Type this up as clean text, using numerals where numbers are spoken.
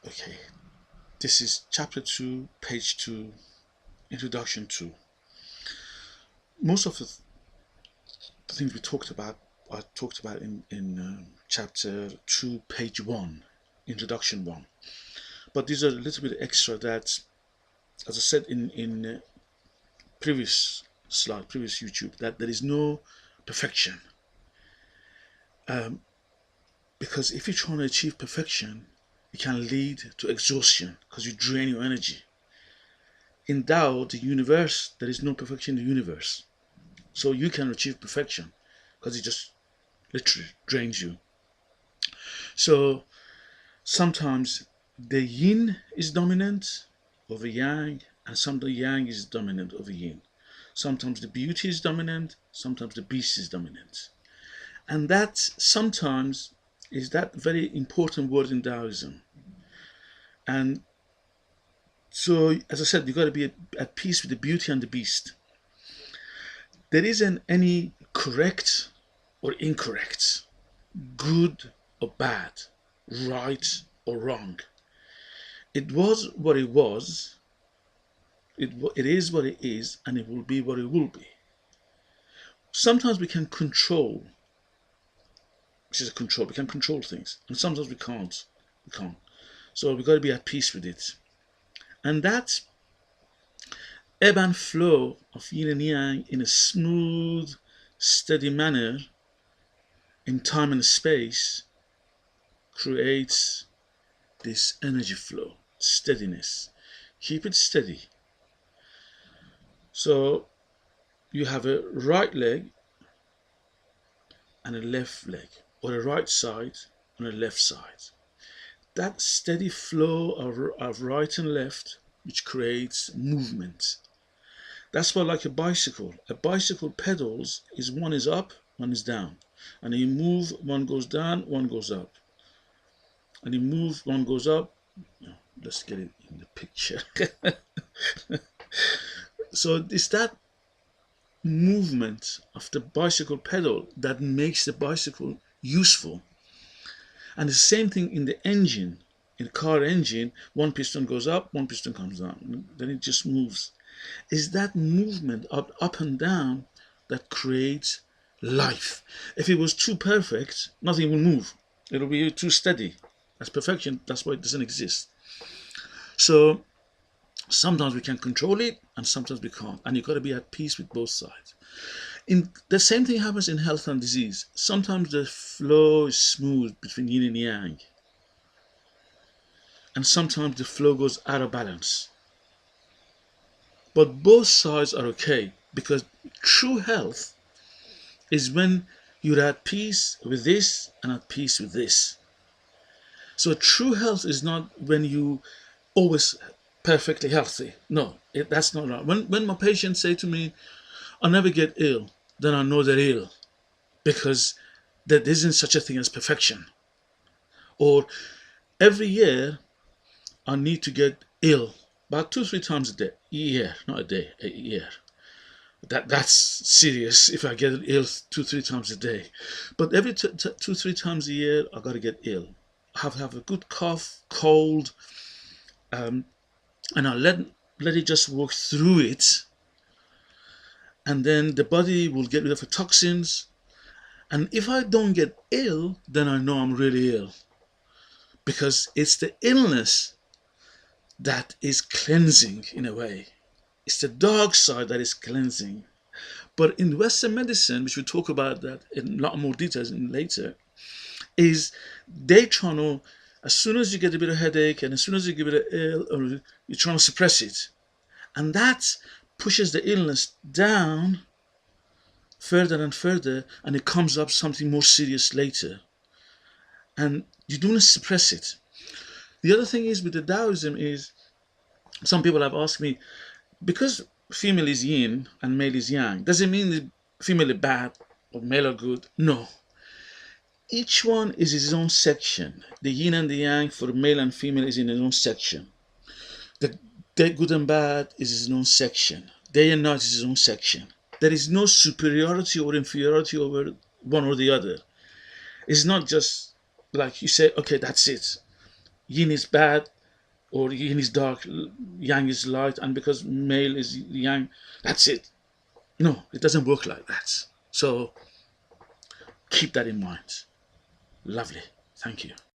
Okay, this is chapter 2, page 2, introduction 2. Most of the things we talked about are talked about in chapter 2, page 1, introduction 1. But these are a little bit extra that, as I said in previous slide, previous YouTube, that there is no perfection. Because if you're trying to achieve perfection, it can lead to exhaustion because you drain your energy. In Tao, the universe, there is no perfection in the universe. So you can achieve perfection because it just literally drains you. So sometimes the yin is dominant over yang, and sometimes yang is dominant over yin. Sometimes the beauty is dominant, sometimes the beast is dominant. And that sometimes is that very important word in Taoism. And so, as I said, you've got to be at peace with the beauty and the beast. There isn't any correct or incorrect, good or bad, right or wrong. It was what it was, it is what it is, and it will be what it will be. Sometimes we can control, which is a control, we can control things, and sometimes we can't. So we've got to be at peace with it. And that ebb and flow of yin and yang in a smooth, steady manner in time and space creates this energy flow, steadiness. Keep it steady. So you have a right leg and a left leg, or a right side and a left side. That steady flow of right and left, which creates movement. That's why, like a bicycle pedals is one is up, one is down. And you move, one goes down, one goes up. And you move, one goes up. Let's get it in the picture. So it's that movement of the bicycle pedal that makes the bicycle useful. And the same thing in the engine. In the car engine, one piston goes up, one piston comes down. Then it just moves. It's that movement up and down that creates life. If it was too perfect, nothing will move. It'll be too steady. That's perfection. That's why it doesn't exist. So sometimes we can control it and sometimes we can't. And you've got to be at peace with both sides. The same thing happens in health and disease. Sometimes the flow is smooth between yin and yang. And sometimes the flow goes out of balance. But both sides are okay, because true health is when you're at peace with this and at peace with this. So true health is not when you always perfectly healthy. No, that's not right. When my patients say to me, "I never get ill," then I know they're ill, because there isn't such a thing as perfection. Or every year I need to get ill about 2-3 times a year, not a day, a year. That's serious if I get ill 2-3 times a day. But every 2-3 times a year I got to get ill. I have a good cough, cold, and I let it just work through it. And then the body will get rid of the toxins. And if I don't get ill, then I know I'm really ill. Because it's the illness that is cleansing in a way. It's the dark side that is cleansing. But in Western medicine, which we'll talk about that in a lot more details later, is they try to, as soon as you get a bit of headache and as soon as you get a bit of ill, you're trying to suppress it. And that pushes the illness down further and further, and it comes up something more serious later. And you don't suppress it. The other thing is with the Taoism is, some people have asked me, because female is yin and male is yang, does it mean the female is bad or male are good? No. Each one is its own section. The yin and the yang for male and female is in its own section. The good and bad is its own section. Day and night is its own section. There is no superiority or inferiority over one or the other. It's not just like you say, okay, that's it. yin is bad, or yin is dark, yang is light, and because male is yang, that's it. No, it doesn't work like that. So keep that in mind. Lovely. Thank you.